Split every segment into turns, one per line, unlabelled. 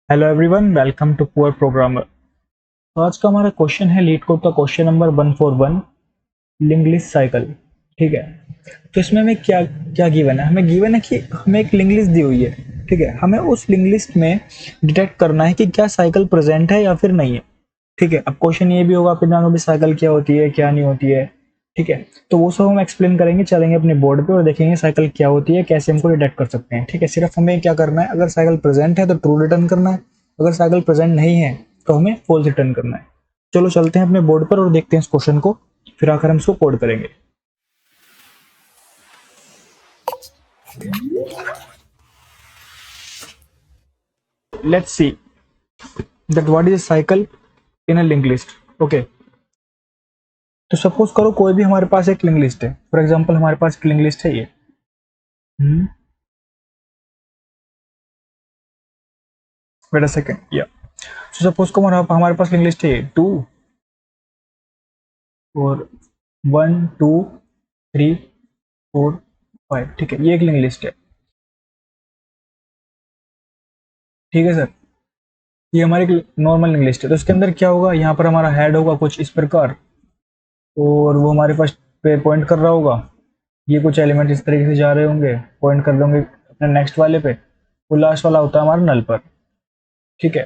Hello everyone, welcome to poor programmer. तो आज का हमारा क्वेश्चन है लीड कोड का question number 141, link list cycle. ठीक है। तो इसमें हमें क्या क्या गिवन है? हमें गिवन है कि हमें एक लिंक लिस्ट दी हुई है। ठीक है, हमें उस लिंक लिस्ट में डिटेक्ट करना है कि क्या साइकिल प्रेजेंट है या फिर नहीं है। ठीक है, अब क्वेश्चन ये भी होगा, आप जानो भी साइकिल क्या होती है क्या नहीं होती है। ठीक है, तो वो सब हम एक्सप्लेन करेंगे, चलेंगे अपने बोर्ड पे और देखेंगे साइकिल क्या होती है, कैसे हमको डिटेक्ट कर सकते हैं। ठीक है, सिर्फ हमें क्या करना है, अगर साइकिल प्रेजेंट है तो ट्रू रिटर्न करना है, अगर साइकिल प्रेजेंट नहीं है तो हमें फॉल्स रिटर्न करना है। चलो चलते हैं अपने बोर्ड पर और देखते हैं इस क्वेश्चन को, फिर आकर हम इसको कोड करेंगे। Let's see that what is a cycle in a link list. Okay, तो सपोज करो कोई भी हमारे पास एक लिंक लिस्ट है। फॉर एग्जांपल हमारे पास एक लिंक लिस्ट है ये। वेट अ सेकंड, या सो सपोज को हमारे पास लिंक लिस्ट है 2 और 1 2 3 4 5। ठीक है, ये एक लिंक लिस्ट है। ठीक है सर, ये हमारी नॉर्मल लिंक लिस्ट है। तो इसके अंदर क्या होगा, यहाँ पर हमारा हेड होगा कुछ इस प्रकार, और वो हमारे पास पे पॉइंट कर रहा होगा। ये कुछ एलिमेंट इस तरीके से जा रहे होंगे, पॉइंट कर देंगे अपने नेक्स्ट वाले पे। वो लास्ट वाला होता है हमारा नल पर। ठीक है,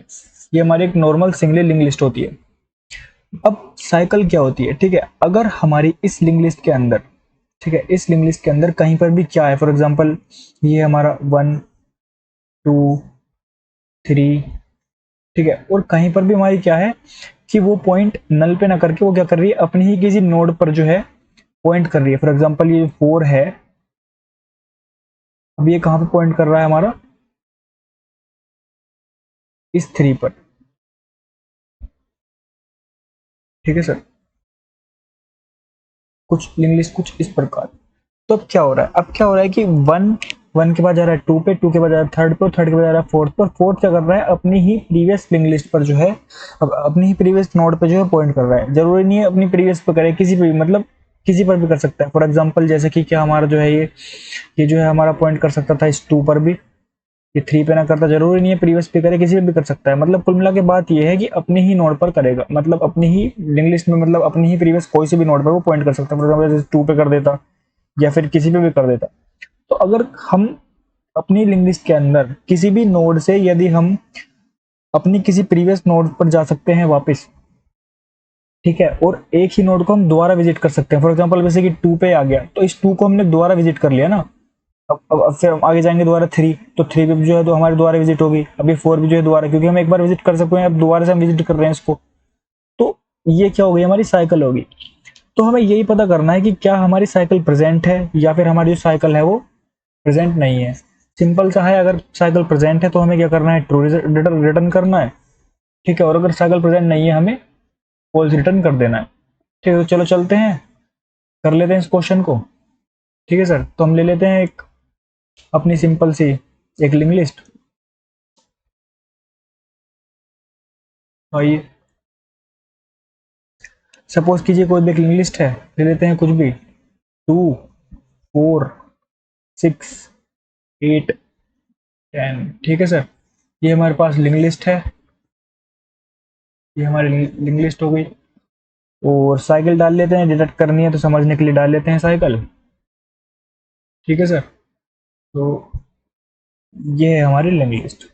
ये हमारी एक नॉर्मल सिंगल लिंक लिस्ट होती है। अब साइकिल क्या होती है? ठीक है, अगर हमारी इस लिंक लिस्ट के अंदर, ठीक है, इस लिंक लिस्ट के अंदर कहीं पर भी क्या है, फॉर एग्जांपल ये हमारा 1 2 3। ठीक है, और कहीं पर भी हमारी क्या है कि वो पॉइंट नल पे ना करके वो क्या कर रही है, अपनी ही किसी नोड पर जो है पॉइंट कर रही है। फॉर एग्जांपल ये 4 है, अब ये कहाँ पे पॉइंट कर रहा है हमारा, इस 3 पर। ठीक है सर, कुछ लिंक लिस्ट कुछ इस प्रकार। तो अब क्या हो रहा है, अब क्या हो रहा है कि 1 के बाद जा रहा है 2 पे, 2 के बाद जा रहा है 3rd पे, 3rd के बाद जा रहा है 4th पर। 4th क्या कर रहा है, अपनी ही प्रीवियस लिंक लिस्ट पर जो है, अब अपनी ही प्रीवियस नोड पे जो है पॉइंट कर रहा है। जरूरी नहीं है अपनी प्रीवियस पे करे, किसी पे भी, मतलब किसी पर भी कर सकता है। फॉर एग्जाम्पल जैसे कि क्या हमारा जो है ये जो है हमारा पॉइंट कर सकता था इस 2 पर भी, ये 3 पे ना करता। जरूरी नहीं है प्रीवियस पे करे, किसी पे भी कर सकता है। मतलब कुल मिला के बात ये है कि अपने ही नोड पर करेगा, मतलब अपनी ही लिंक लिस्ट में, मतलब अपनी ही प्रीवियस कोई से भी नोड पर वो पॉइंट कर सकता है। फॉर एग्जाम्पल जैसे 2 पे कर देता या फिर किसी पे भी कर देता। तो अगर हम अपनी लिंक लिस्ट के अंदर किसी भी नोड से, यदि हम अपनी किसी प्रीवियस नोड पर जा सकते हैं वापस, ठीक है, और एक ही नोड को हम दोबारा विजिट कर सकते हैं। फॉर एग्जांपल जैसे कि 2 पे आ गया, तो इस 2 को हमने दोबारा विजिट कर लिया ना। अब फिर हम आगे जाएंगे दोबारा 3, तो 3 पे भी जो है तो हमारी दोबारा विजिट होगी। अभी 4 भी जो है दोबारा, क्योंकि हम एक बार विजिट कर सकते हैं, अब दोबारा से हम विजिट कर रहे हैं इसको। तो ये क्या हो गई, हमारी साइकिल होगी। तो हमें यही पता करना है कि क्या हमारी साइकिल प्रेजेंट है या फिर हमारी जो साइकिल है वो प्रेजेंट नहीं है। सिंपल सा है, अगर साइकिल प्रेजेंट है तो हमें क्या करना है, ट्रू रिटर्न करना है। ठीक है, और अगर साइकिल प्रेजेंट नहीं है हमें फॉल्स रिटर्न कर देना है। ठीक है, तो चलो चलते हैं, कर लेते हैं इस क्वेश्चन को। ठीक है सर, तो हम ले लेते हैं एक अपनी सिंपल सी एक लिंक लिस्ट। आइए, सपोज कीजिए कोई भी एक लिंक लिस्ट है, ले लेते हैं कुछ भी, 2 4 6 8 10। ठीक है सर, ये हमारे पास लिंक लिस्ट है, ये हमारी लिंक लिस्ट हो गई। और साइकिल डाल लेते हैं, डिटेक्ट करनी है तो समझने के लिए डाल लेते हैं साइकिल। ठीक है सर, तो ये है हमारी लिंक लिस्ट।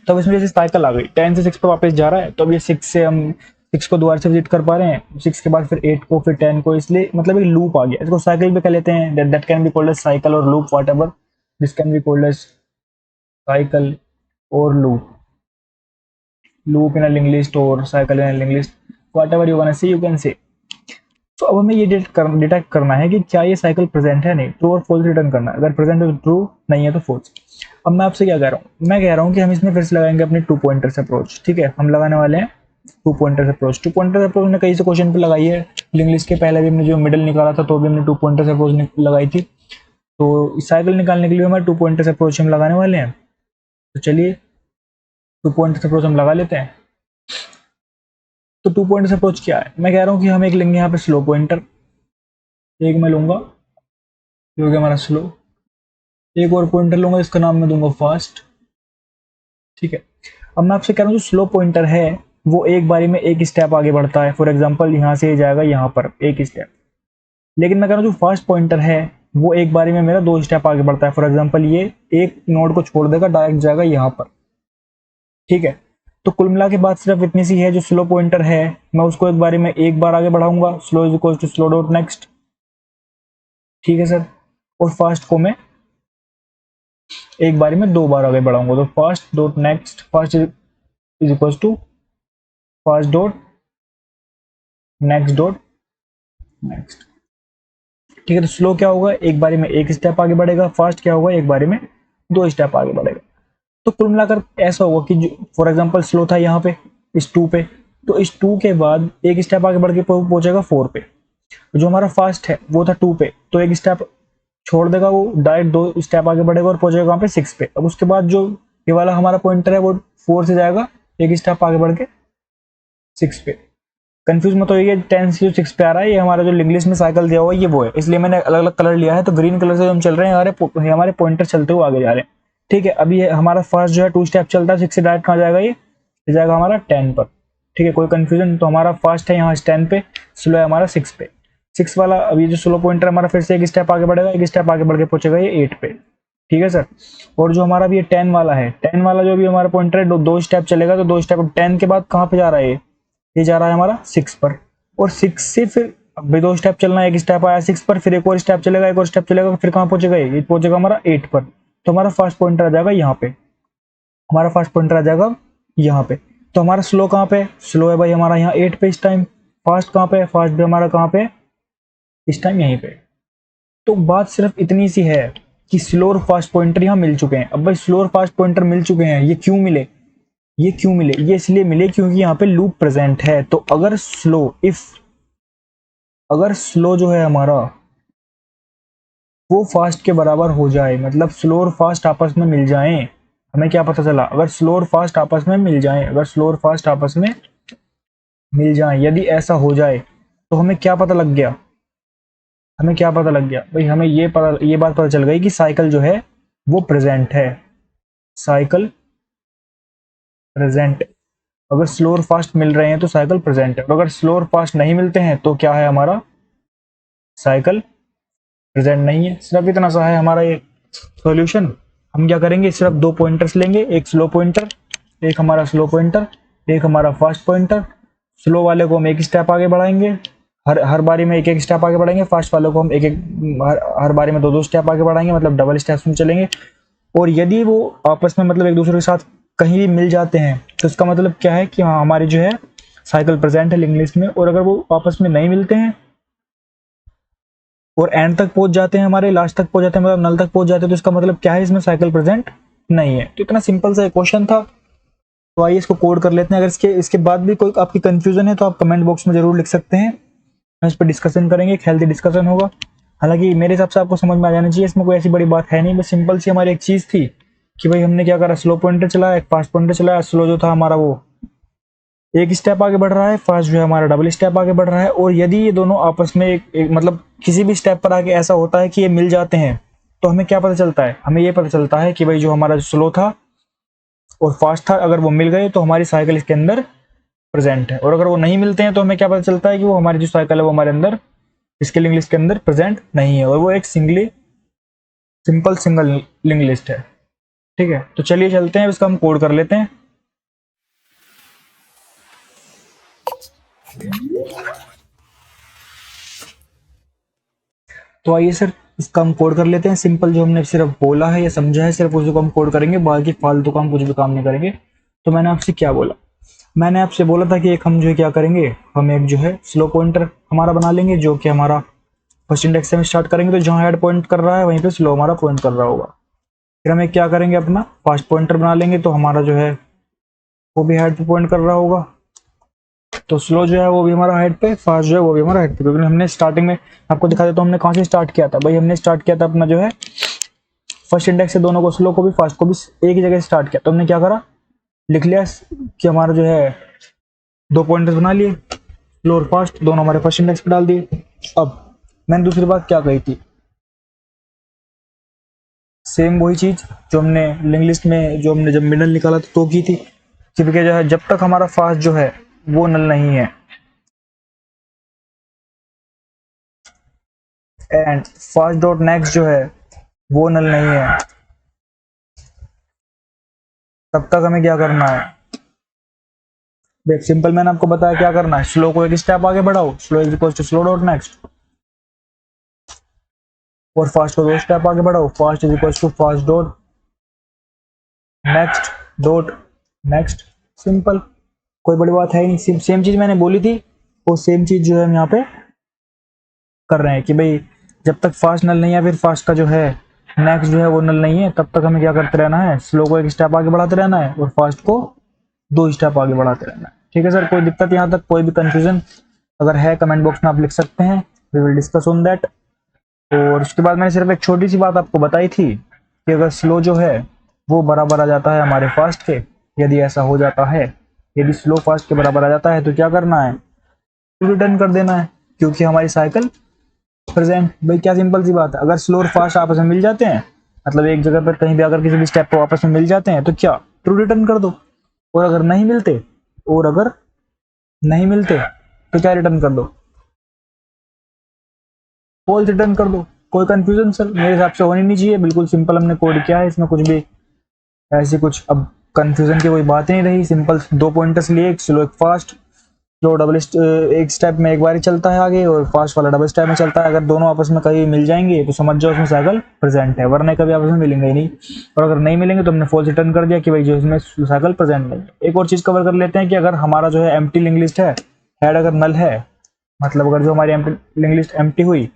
तब इसमें जैसे साइकिल आ गई, 10 से 6 पे वापस जा रहा है, तो अब ये 6 से हम 6 को दोबारा से विजिट कर पा रहे हैं, 6 के बाद फिर 8 को, फिर 10 को, इसलिए मतलब एक लूप आ गया। इसको साइकिल भी कह लेते हैं, that can be called as cycle और loop, whatever this can be called as cycle और loop in a link list और cycle in a link list, whatever you can see, you can say. तो अब हमें ये detect करना है कि क्या ये साइकिल प्रेजेंट है, नहीं, ट्रू और फॉल्स रिटर्न करना है। अगर प्रेजेंट है तो ट्रू, नहीं है तो फॉल्स। अब मैं आपसे क्या कह रहा हूँ, मैं कह रहा हूँ कि हम इसमें फिर से लगाएंगे अपनी 2 पॉइंटर्स अप्रोच। ठीक है, हम लगाने वाले हैं 2 पॉइंटर्स अप्रोच। 2 पॉइंटर्स अप्रोच ने कई से क्वेश्चन पे लगाई है, लिंक लिस्ट के पहले भी हमने जो मिडल निकाला था तो भी हमने 2 पॉइंटर्स अप्रोच लगाई थी। तो साइकिल निकालने के लिए हमारे 2 पॉइंटर्स अप्रोच हम लगाने वाले हैं। तो चलिए 2 पॉइंटर्स अप्रोच हम लगा लेते हैं। तो 2 पॉइंटर्स अप्रोच क्या है, मैं कह रहा हूँ कि हम एक लेंगे यहाँ पे स्लो पॉइंटर, एक मैं लूंगा जो कि हमारा स्लो, एक और पॉइंटर लूंगा, इसका नाम मैं दूंगा फास्ट। ठीक है। अब मैं आपसे कह रहा हूँ जो स्लो पॉइंटर है वो एक बारी में एक स्टेप आगे बढ़ता है। फॉर एग्जांपल यहाँ से जाएगा यहाँ पर एक स्टेप, लेकिन मैं कह रहा हूँ जो फास्ट पॉइंटर है वो एक बारी में मेरा 2 स्टेप आगे बढ़ता है। फॉर एग्जांपल ये एक नोड को छोड़ देगा, डायरेक्ट जाएगा यहाँ पर। ठीक है, तो कुल मिला के बात सिर्फ इतनी सी है, जो स्लो पॉइंटर है मैं उसको एक बारी में एक बार आगे बढ़ाऊंगा, slow is equal to slow dot next. ठीक है सर, और फास्ट को मैं एक बारी में 2 बार आगे बढ़ाऊंगा, तो fast dot next, fast is equal to fast dot next dot next. ठीक है, तो स्लो क्या होगा, एक बारी में एक स्टेप आगे बढ़ेगा, फास्ट क्या होगा, एक बारी में 2 स्टेप आगे बढ़ेगा। तो कुल मिलाकर ऐसा होगा कि फॉर एग्जांपल स्लो था यहाँ पे इस 2 पे, तो इस 2 के बाद एक स्टेप आगे बढ़ के पहुंचेगा 4 पे। जो हमारा फास्ट है वो था 2 पे, तो एक स्टेप छोड़ देगा, वो डायरेक्ट 2 स्टेप आगे बढ़ेगा और पहुंचेगा वहां पे 6 पे। अब उसके बाद जो ये वाला हमारा पॉइंटर है वो 4 से जाएगा एक स्टेप आगे बढ़ के 6 पे। कंफ्यूज मत होइए, 10 से जो 6 पे आ रहा है ये हमारा जो इंग्लिश में साइकिल दिया हुआ है ये वो है, इसलिए मैंने अलग अलग कलर लिया है। तो ग्रीन कलर से हम चल रहे हैं, हमारे पॉइंटर चलते हुए आगे जा रहे हैं। ठीक है, अभी हमारा फर्स्ट जो है 2 स्टेप चलता है, 6 से डायरेक्ट कहाँ जाएगा, ये जाएगा हमारा 10 पर। ठीक है, कोई कंफ्यूजन, तो हमारा फास्ट है यहाँ 10 पे, स्लो है हमारा 6 पे। 6 वाला अभी जो स्लो पॉइंटर हमारा फिर से एक स्टेप आगे बढ़ेगा, एक स्टेप आगे बढ़ के पहुंचेगा ये 8 पे। ठीक है सर, और जो हमारा भी ये 10 वाला है, 10 वाला जो भी हमारा पॉइंटर है 2 स्टेप चलेगा, तो 2 स्टेप 10 के बाद कहाँ पे जा रहा है, ये जा रहा है हमारा 6 पर। और 6 से फिर अभी 2 स्टेप चलना है, एक स्टेप आया 6 पर, फिर एक और स्टेप चलेगा, एक और स्टेप चलेगा, फिर कहाँ पहुंचेगा, ये पहुंचेगा हमारा 8 पर। तो हमारा फास्ट पॉइंटर आ जाएगा यहाँ पे, हमारा फास्ट पॉइंटर आ जाएगा यहाँ पे। तो हमारा स्लो कहाँ पे, स्लो है भाई हमारा यहाँ 8 पे इस टाइम। फास्ट कहाँ पे, फास्ट भी हमारा कहाँ पे इस टाइम, यहीं पे। तो बात सिर्फ इतनी सी है कि स्लो और फास्ट पॉइंटर यहाँ मिल चुके हैं। अब भाई स्लो और फास्ट पॉइंटर मिल चुके हैं, ये क्यों मिले, ये क्यों मिले, ये इसलिए मिले क्योंकि यहाँ पे लूप प्रेजेंट है। तो अगर स्लो जो है हमारा वो फास्ट के बराबर हो जाए, मतलब स्लो और फास्ट आपस में मिल जाएं, हमें क्या पता चला, अगर स्लो और फास्ट आपस में मिल जाएं, अगर स्लो और फास्ट आपस में मिल जाएं, यदि ऐसा हो जाए तो हमें क्या पता लग गया, हमें क्या पता लग गया भाई, हमें ये बात पता चल गई कि साइकिल जो है वो प्रेजेंट है, साइकिल प्रेजेंट। अगर स्लो और फास्ट मिल रहे हैं तो साइकिल प्रेजेंट है, और अगर स्लो और फास्ट नहीं मिलते हैं तो क्या है, हमारा साइकिल प्रेजेंट नहीं है। सिर्फ इतना सा है हमारा ये सॉल्यूशन। हम क्या करेंगे, सिर्फ 2 पॉइंटर्स लेंगे, एक स्लो पॉइंटर, एक हमारा स्लो पॉइंटर, एक हमारा फास्ट पॉइंटर। स्लो वाले को हम एक स्टेप आगे बढ़ाएंगे, हर बारी में एक एक स्टेप आगे बढ़ाएंगे। फास्ट वाले को हम एक एक हर बारी में 2 स्टेप आगे बढ़ाएंगे, मतलब डबल स्टेप्स में चलेंगे। और यदि वो आपस में मतलब एक दूसरे के साथ कहीं भी मिल जाते हैं तो इसका मतलब क्या है कि हाँ हमारी जो है साइकिल प्रेजेंट है इंग्लिश में। और अगर वो आपस में नहीं मिलते हैं और एंड तक पहुंच जाते हैं, हमारे लास्ट तक पहुंच जाते हैं, मतलब नल तक पहुंच जाते हैं, तो इसका मतलब क्या है, इसमें साइकिल प्रेजेंट नहीं है। तो इतना सिंपल सा क्वेश्चन था। तो आइए इसको कोड कर लेते हैं। अगर इसके बाद भी कोई आपकी कंफ्यूजन है तो आप कमेंट बॉक्स में जरूर लिख सकते हैं, हम इस पर डिस्कशन करेंगे, एक हेल्थी डिस्कशन होगा। हालांकि मेरे हिसाब से आपको समझ में आ जाना चाहिए, इसमें कोई ऐसी बड़ी बात है नहीं, बस सिंपल सी हमारी एक चीज थी कि भाई हमने क्या करा, स्लो पॉइंटर चलाया, एक फास्ट पॉइंटर चलाया। स्लो जो था हमारा वो एक स्टेप आगे बढ़ रहा है, फास्ट जो है हमारा डबल स्टेप आगे बढ़ रहा है। और यदि ये दोनों आपस में एक मतलब किसी भी स्टेप पर आके ऐसा होता है कि ये मिल जाते हैं, तो हमें क्या पता चलता है, हमें ये पता चलता है कि भाई जो हमारा स्लो था और फास्ट था, अगर वो मिल गए तो हमारी साइकिल इसके अंदर प्रेजेंट है। और अगर वो नहीं मिलते हैं तो हमें क्या पता चलता है कि वो हमारी जो साइकिल है वो हमारे अंदर इसके लिंक लिस्ट के अंदर प्रेजेंट नहीं है, और वो एक सिंपल सिंगल लिंक लिस्ट है। ठीक है, तो चलिए चलते हैं, इसका हम कोड कर लेते हैं। तो आइए सर इसका हम कोड कर लेते हैं। सिंपल जो हमने सिर्फ बोला है या समझा है सिर्फ उसी को हम कोड करेंगे, बाकी फालतू का हम कुछ भी काम नहीं करेंगे। तो मैंने आपसे क्या बोला, मैंने आपसे बोला था कि एक हम जो है क्या करेंगे, हम एक जो है स्लो पॉइंटर हमारा बना लेंगे, जो कि हमारा फर्स्ट इंडेक्स से हम स्टार्ट करेंगे, तो जहाँ हेड पॉइंट कर रहा है वहीं पे स्लो हमारा पॉइंट कर रहा होगा। फिर हम एक क्या करेंगे, अपना फास्ट पॉइंटर बना लेंगे, तो हमारा जो है वो भी हेड पे पॉइंट कर रहा होगा। तो स्लो जो है वो भी हमारा हेड पे, फास्ट जो है वो भी हमारा हेड पे। क्योंकि हमने स्टार्टिंग में आपको दिखा देता हूँ हमने कहाँ से स्टार्ट किया था भाई, हमने स्टार्ट किया था अपना जो है फर्स्ट इंडेक्स से, दोनों को स्लो को भी फास्ट को भी एक ही जगह से स्टार्ट किया। तो हमने क्या करा, लिख लिया कि हमारा जो है 2 पॉइंटर्स बना लिए, स्लो और फास्ट दोनों हमारे फर्स्ट इंडेक्स पे डाल दिए। अब मैंने दूसरी बात क्या कही थी, सेम वही चीज जो हमने लिंक लिस्ट में जो हमने जब मिडल निकाला था तो की थी कि भैया जो है जब तक हमारा फास्ट जो है वो नल नहीं है एंड फास्ट डॉट नेक्स्ट जो है वो नल नहीं है, तब तक हमें क्या करना है। देख सिंपल मैंने आपको बताया क्या करना है, स्लो को एक स्टेप आगे बढ़ाओ, slow is equal to slow dot next, और फास्ट को 2 स्टेप आगे बढ़ाओ, fast is equal to fast dot next. Simple, कोई बड़ी बात है नहीं। सेम चीज मैंने बोली थी वो सेम चीज जो है हम यहाँ पे कर रहे हैं कि भाई जब तक फास्ट नल नहीं है फिर फास्ट का जो है नेक्स्ट जो है वो नल नहीं है, तब तक हमें क्या करते रहना है, स्लो को एक स्टेप आगे बढ़ाते रहना है और फास्ट को 2 स्टेप आगे बढ़ाते रहना है। ठीक है सर, कोई दिक्कत यहाँ तक, कोई भी कंफ्यूजन अगर है कमेंट बॉक्स में आप लिख सकते हैं, we will discuss on that. और उसके बाद मैंने सिर्फ एक छोटी सी बात आपको बताई थी कि अगर स्लो जो है वो बराबर आ जाता है हमारे फास्ट के, यदि ऐसा हो जाता है, यदि स्लो फास्ट के बराबर आ जाता है तो क्या करना है, रिटर्न कर देना है, क्योंकि हमारी साइकिल प्रेजेंट। भाई क्या सिंपल सी बात है, अगर स्लो और फास्ट आपस में मिल जाते हैं, मतलब एक जगह पर कहीं भी अगर किसी भी स्टेप पर आपस में मिल जाते हैं तो क्या ट्रू रिटर्न कर दो, और अगर नहीं मिलते तो क्या रिटर्न कर दो, फॉल्स रिटर्न कर दो। कोई कंफ्यूजन सर मेरे हिसाब से होनी नहीं चाहिए, बिल्कुल सिंपल हमने कोड किया है, इसमें कुछ भी ऐसी कुछ अब कंफ्यूजन की कोई बात नहीं रही। सिंपल 2 पॉइंटर्स लिए, एक स्लो एक फास्ट, जो डबल एक स्टेप में एक बार ही चलता है आगे और फास्ट वाला डबल स्टेप में चलता है। अगर दोनों आपस में कहीं मिल जाएंगे तो समझ जाओ उसमें साइकिल प्रेजेंट है, वरना कभी आपस में मिलेंगे ही नहीं। और अगर नहीं मिलेंगे तो हमने फॉल्स रिटर्न कर दिया कि भाई जो इसमें साइकिल प्रेजेंट नहीं। एक और चीज कवर कर लेते हैं कि अगर हमारा जो है एम्प्टी लिंक लिस्ट है, हेड अगर नल है, मतलब अगर जो हमारी लिंक लिस्ट एम्प्टी हुई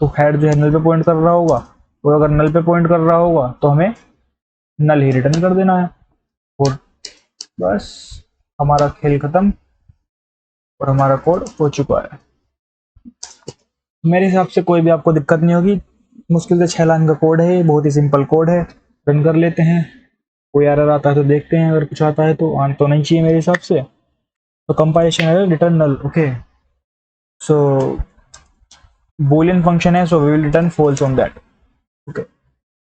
तो हेड जो है नल पे पॉइंट कर रहा होगा, और अगर नल पे पॉइंट कर रहा होगा तो हमें नल ही रिटर्न कर देना है, और बस हमारा खेल खत्म और हमारा कोड हो चुका है। मेरे हिसाब से कोई भी आपको दिक्कत नहीं होगी, मुश्किल से 6 लाइन का कोड है, ये बहुत ही सिंपल कोड है। रन कर लेते हैं, कोई एरर आता है तो देखते हैं, अगर कुछ आता है तो आना तो नहीं चाहिए मेरे हिसाब से। तो कंपाइलेशन एरर रिटर्न नल, ओके, सो boolean function है, so we will return false on that, okay,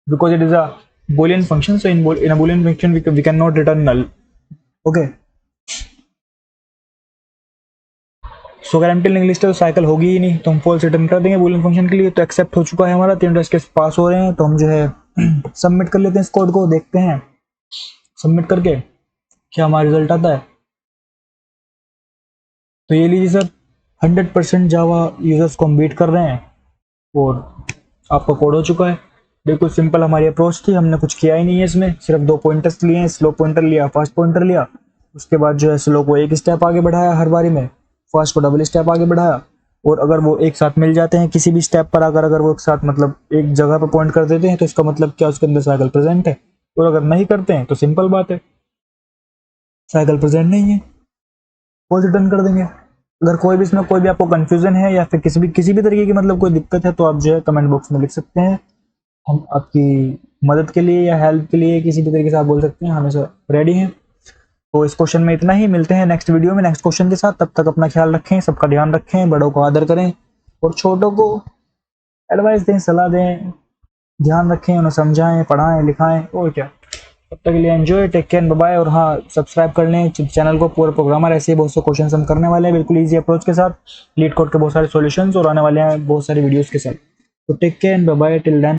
because it is a boolean function, so in a boolean function we cannot return null, okay। सो अगर एम्प्टी लिंक लिस्ट है तो cycle होगी ही नहीं, तो हम false return कर देंगे बूलियन फंक्शन के लिए। तो एक्सेप्ट हो चुका है हमारा, 3 टेस्ट केस पास हो रहे हैं, तो हम जो है सबमिट कर लेते हैं इस कोड को, देखते हैं सबमिट करके क्या हमारा रिजल्ट आता है। तो ये लीजिए सर, 100% जावा यूजर्स को हम बीट कर रहे हैं और आपका कोड हो चुका है। बिल्कुल सिंपल हमारी अप्रोच थी, हमने कुछ किया ही नहीं है इसमें, सिर्फ 2 पॉइंटर्स लिए हैं, स्लो पॉइंटर लिया, फास्ट पॉइंटर लिया, उसके बाद जो है स्लो को एक स्टेप आगे बढ़ाया हर बारी में, फास्ट को डबल स्टेप आगे बढ़ाया, और अगर वो एक साथ मिल जाते हैं किसी भी स्टेप पर, अगर वो एक साथ मतलब एक जगह पर पॉइंट कर देते हैं तो इसका मतलब क्या उसके अंदर साइकिल प्रेजेंट है, और अगर नहीं करते हैं तो सिंपल बात है साइकिल प्रेजेंट नहीं है, फॉल्स रिटर्न कर देंगे। अगर कोई भी इसमें कोई भी आपको कंफ्यूजन है या फिर किसी भी तरीके की मतलब कोई दिक्कत है तो आप जो है कमेंट बॉक्स में लिख सकते हैं, हम आपकी मदद के लिए या हेल्प के लिए किसी भी तरीके से आप बोल सकते हैं, हमेशा रेडी हैं। तो इस क्वेश्चन में इतना ही, मिलते हैं नेक्स्ट वीडियो में नेक्स्ट क्वेश्चन के साथ। तब तक अपना ख्याल रखें, सबका ध्यान रखें, बड़ों को आदर करें और छोटों को एडवाइस दें, सलाह दें, ध्यान रखें, उन्हें समझाएं, पढ़ाएं, लिखाएं, और क्या। तब तक के लिए enjoy, take care, bye bye. और हाँ, सब्सक्राइब कर लें चैनल को, पूरा प्रोग्रामर ऐसे ही बहुत से क्वेश्चन हम करने वाले हैं बिल्कुल ईजी अप्रोच के साथ, लीड कोड के बहुत सारे सॉल्यूशंस और आने वाले हैं बहुत सारी वीडियोस के साथ। तो take care, bye bye till then.